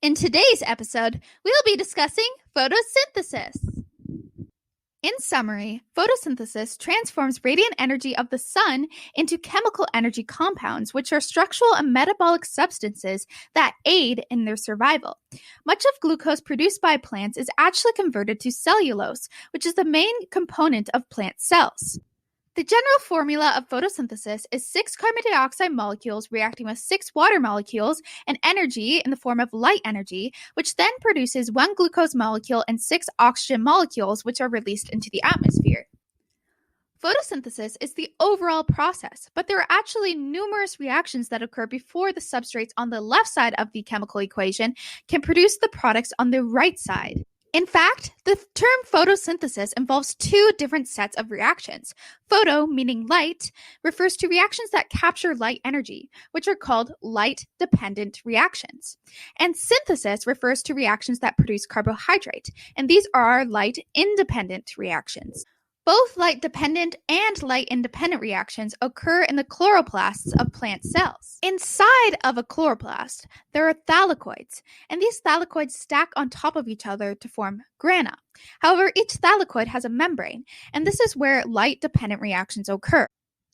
In today's episode, we'll be discussing photosynthesis. In summary, photosynthesis transforms radiant energy of the sun into chemical energy compounds, which are structural and metabolic substances that aid in their survival. Much of glucose produced by plants is actually converted to cellulose, which is the main component of plant cells. The general formula of photosynthesis is 6 carbon dioxide molecules reacting with 6 water molecules and energy in the form of light energy, which then produces 1 glucose molecule and 6 oxygen molecules, which are released into the atmosphere. Photosynthesis is the overall process, but there are actually numerous reactions that occur before the substrates on the left side of the chemical equation can produce the products on the right side. In fact, the term photosynthesis involves 2 different sets of reactions. Photo, meaning light, refers to reactions that capture light energy, which are called light-dependent reactions. And synthesis refers to reactions that produce carbohydrate, and these are light-independent reactions. Both light-dependent and light-independent reactions occur in the chloroplasts of plant cells. Inside of a chloroplast, there are thylakoids, and these thylakoids stack on top of each other to form grana. However, each thylakoid has a membrane, and this is where light-dependent reactions occur.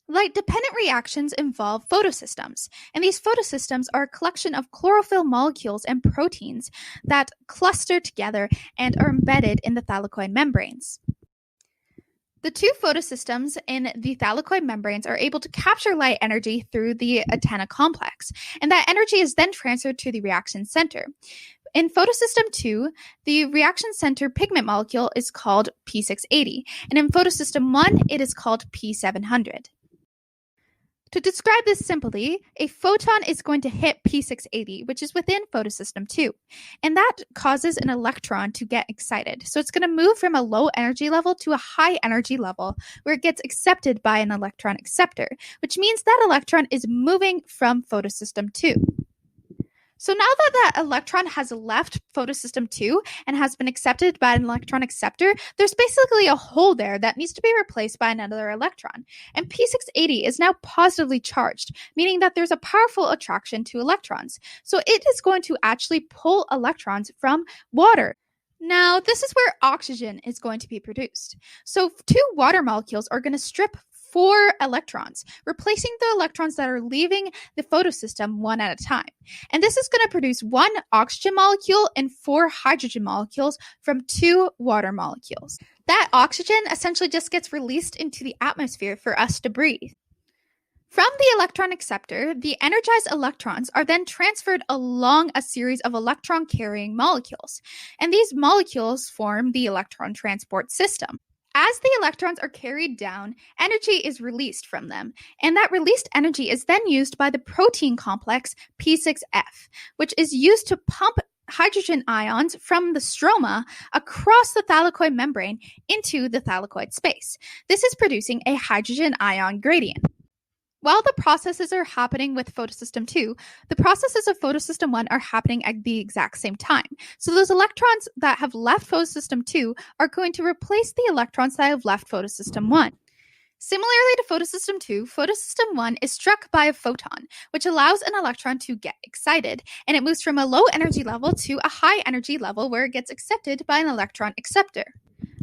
Light-dependent reactions involve photosystems, and these photosystems are a collection of chlorophyll molecules and proteins that cluster together and are embedded in the thylakoid membranes. The 2 photosystems in the thylakoid membranes are able to capture light energy through the antenna complex, and that energy is then transferred to the reaction center. In photosystem 2, the reaction center pigment molecule is called P680, and in photosystem 1, it is called P700. To describe this simply, a photon is going to hit P680, which is within photosystem 2, and that causes an electron to get excited. So it's going to move from a low energy level to a high energy level where it gets accepted by an electron acceptor, which means that electron is moving from photosystem 2. So now that electron has left photosystem 2 and has been accepted by an electron acceptor, there's basically a hole there that needs to be replaced by another electron. And P680 is now positively charged, meaning that there's a powerful attraction to electrons. So it is going to actually pull electrons from water. Now, this is where oxygen is going to be produced. So 2 water molecules are going to strip 4 electrons, replacing the electrons that are leaving the photosystem one at a time. And this is going to produce 1 oxygen molecule and 4 hydrogen molecules from 2 water molecules. That oxygen essentially just gets released into the atmosphere for us to breathe. From the electron acceptor, the energized electrons are then transferred along a series of electron-carrying molecules, and these molecules form the electron transport system. As the electrons are carried down, energy is released from them, and that released energy is then used by the protein complex P6F, which is used to pump hydrogen ions from the stroma across the thylakoid membrane into the thylakoid space. This is producing a hydrogen ion gradient. While the processes are happening with photosystem 2, the processes of photosystem 1 are happening at the exact same time. So those electrons that have left photosystem 2 are going to replace the electrons that have left photosystem 1. Similarly to photosystem 2, photosystem 1 is struck by a photon, which allows an electron to get excited, and it moves from a low energy level to a high energy level where it gets accepted by an electron acceptor.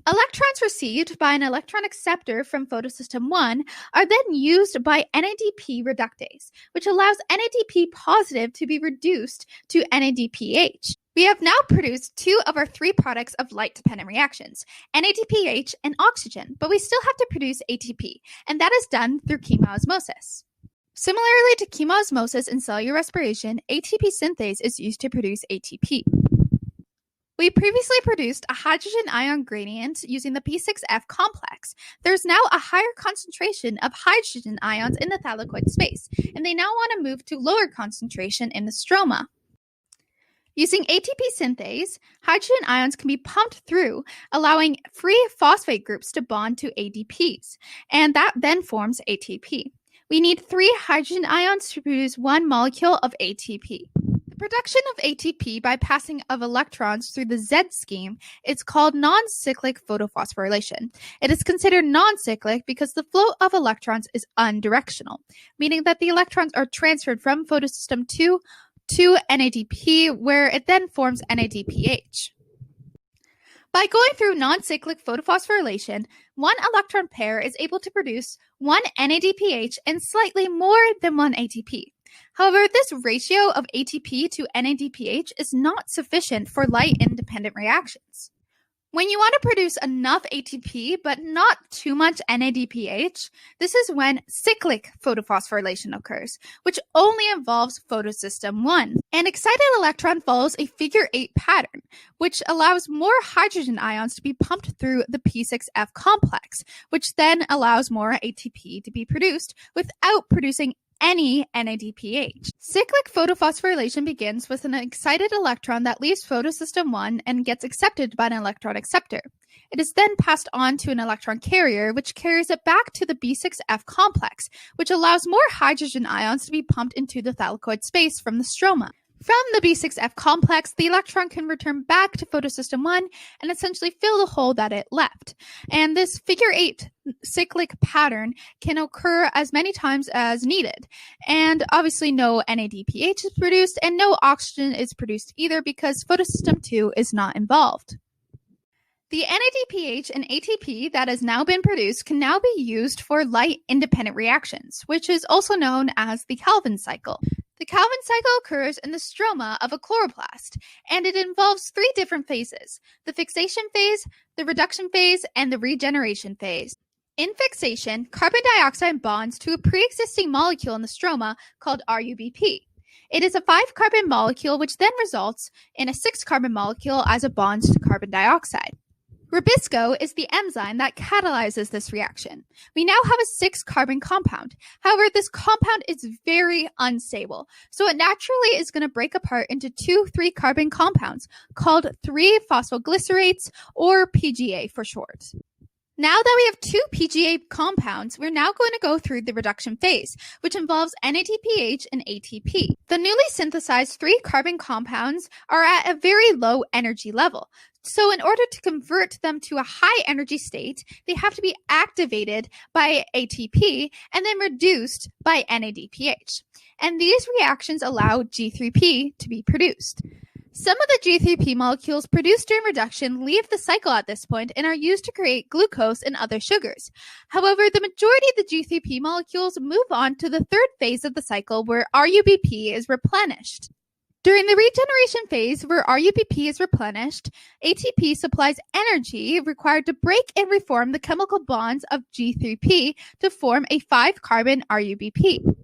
Electrons received by an electron acceptor from photosystem 1 are then used by NADP reductase, which allows NADP positive to be reduced to NADPH. We have now produced 2 of our 3 products of light-dependent reactions, NADPH and oxygen, but we still have to produce ATP, and that is done through chemoosmosis. Similarly to chemoosmosis in cellular respiration, ATP synthase is used to produce ATP. We previously produced a hydrogen ion gradient using the P6F complex. There's now a higher concentration of hydrogen ions in the thylakoid space, and they now want to move to lower concentration in the stroma. Using ATP synthase, hydrogen ions can be pumped through, allowing free phosphate groups to bond to ADPs, and that then forms ATP. We need 3 hydrogen ions to produce 1 molecule of ATP. Production of ATP by passing of electrons through the Z scheme is called non-cyclic photophosphorylation. It is considered non-cyclic because the flow of electrons is unidirectional, meaning that the electrons are transferred from photosystem 2 to NADP, where it then forms NADPH. By going through non-cyclic photophosphorylation, one electron pair is able to produce one NADPH and slightly more than one ATP. However, this ratio of ATP to NADPH is not sufficient for light-independent reactions. When you want to produce enough ATP but not too much NADPH, this is when cyclic photophosphorylation occurs, which only involves photosystem 1. An excited electron follows a figure 8 pattern, which allows more hydrogen ions to be pumped through the P6F complex, which then allows more ATP to be produced without producing any NADPH. Cyclic photophosphorylation begins with an excited electron that leaves photosystem 1 and gets accepted by an electron acceptor. It is then passed on to an electron carrier, which carries it back to the B6F complex, which allows more hydrogen ions to be pumped into the thylakoid space from the stroma. From the B6F complex, the electron can return back to photosystem 1 and essentially fill the hole that it left. And this figure 8 cyclic pattern can occur as many times as needed. And obviously no NADPH is produced and no oxygen is produced either because photosystem 2 is not involved. The NADPH and ATP that has now been produced can now be used for light-independent reactions, which is also known as the Calvin cycle. The Calvin cycle occurs in the stroma of a chloroplast, and it involves 3 different phases: the fixation phase, the reduction phase, and the regeneration phase. In fixation, carbon dioxide bonds to a pre-existing molecule in the stroma called RUBP. It is a 5-carbon molecule which then results in a 6-carbon molecule as it bonds to carbon dioxide. Rubisco is the enzyme that catalyzes this reaction. We now have a 6-carbon compound. However, this compound is very unstable, so it naturally is going to break apart into 2 3-carbon compounds called 3-phosphoglycerates, or PGA for short. Now that we have 2 PGA compounds, we're now going to go through the reduction phase, which involves NADPH and ATP. The newly synthesized 3-carbon compounds are at a very low energy level. So in order to convert them to a high energy state, they have to be activated by ATP and then reduced by NADPH. And these reactions allow G3P to be produced. Some of the G3P molecules produced during reduction leave the cycle at this point and are used to create glucose and other sugars. However, the majority of the G3P molecules move on to the 3rd phase of the cycle where RUBP is replenished. During the regeneration phase, where RUBP is replenished, ATP supplies energy required to break and reform the chemical bonds of G3P to form a 5-carbon RUBP.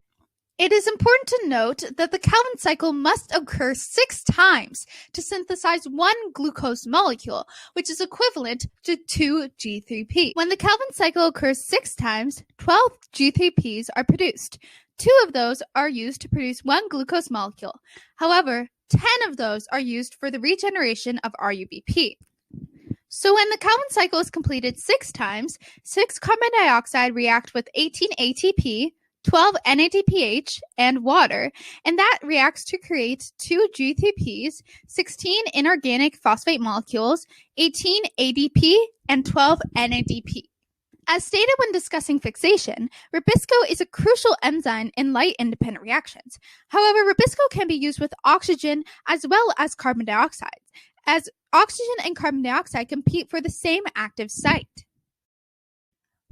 It is important to note that the Calvin cycle must occur 6 times to synthesize 1 glucose molecule, which is equivalent to 2 G3P. When the Calvin cycle occurs 6 times, 12 G3Ps are produced. 2 of those are used to produce 1 glucose molecule. However, 10 of those are used for the regeneration of RUBP. So when the Calvin cycle is completed 6 times, 6 carbon dioxide react with 18 ATP, 12 NADPH, and water, and that reacts to create 2 G3Ps, 16 inorganic phosphate molecules, 18 ADP, and 12 NADP. As stated when discussing fixation, Rubisco is a crucial enzyme in light-independent reactions. However, Rubisco can be used with oxygen as well as carbon dioxide, as oxygen and carbon dioxide compete for the same active site.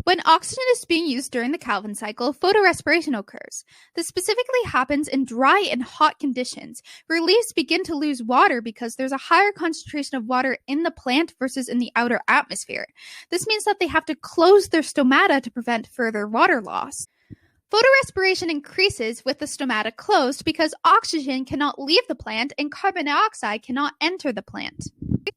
When oxygen is being used during the Calvin cycle, photorespiration occurs. This specifically happens in dry and hot conditions, where leaves begin to lose water because there's a higher concentration of water in the plant versus in the outer atmosphere. This means that they have to close their stomata to prevent further water loss. Photorespiration increases with the stomata closed because oxygen cannot leave the plant and carbon dioxide cannot enter the plant.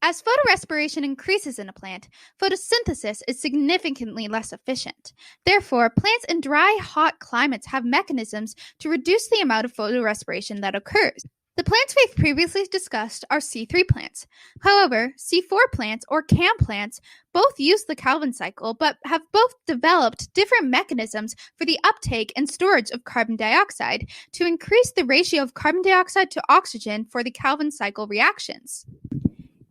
As photorespiration increases in a plant, photosynthesis is significantly less efficient. Therefore, plants in dry, hot climates have mechanisms to reduce the amount of photorespiration that occurs. The plants we've previously discussed are C3 plants. However, C4 plants or CAM plants both use the Calvin cycle but have both developed different mechanisms for the uptake and storage of carbon dioxide to increase the ratio of carbon dioxide to oxygen for the Calvin cycle reactions.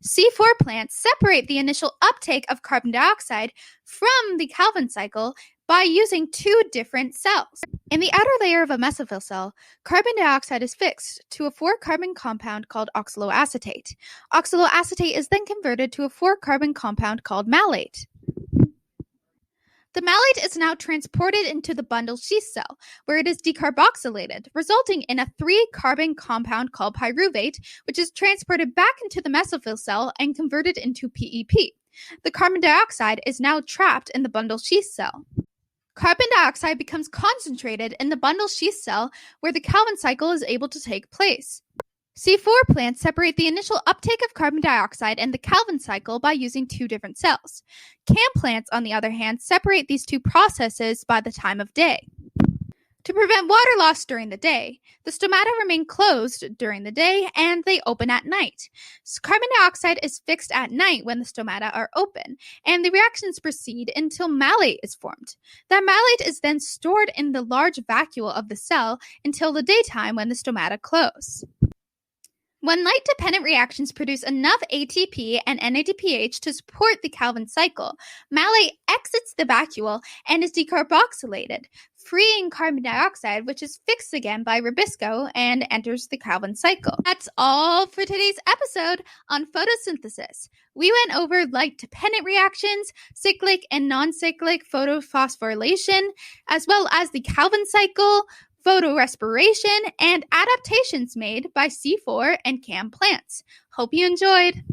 C4 plants separate the initial uptake of carbon dioxide from the Calvin cycle by using 2 different cells. In the outer layer of a mesophyll cell, carbon dioxide is fixed to a 4-carbon compound called oxaloacetate. Oxaloacetate is then converted to a 4-carbon compound called malate. The malate is now transported into the bundle sheath cell, where it is decarboxylated, resulting in a 3-carbon compound called pyruvate, which is transported back into the mesophyll cell and converted into PEP. The carbon dioxide is now trapped in the bundle sheath cell. Carbon dioxide becomes concentrated in the bundle sheath cell, where the Calvin cycle is able to take place. C4 plants separate the initial uptake of carbon dioxide and the Calvin cycle by using 2 different cells. CAM plants, on the other hand, separate these 2 processes by the time of day. To prevent water loss during the day, the stomata remain closed during the day and they open at night. So carbon dioxide is fixed at night when the stomata are open, and the reactions proceed until malate is formed. That malate is then stored in the large vacuole of the cell until the daytime when the stomata close. When light-dependent reactions produce enough ATP and NADPH to support the Calvin cycle, malate exits the vacuole and is decarboxylated, freeing carbon dioxide, which is fixed again by Rubisco and enters the Calvin cycle. That's all for today's episode on photosynthesis. We went over light-dependent reactions, cyclic and non-cyclic photophosphorylation, as well as the Calvin cycle, photorespiration, and adaptations made by C4 and CAM plants. Hope you enjoyed.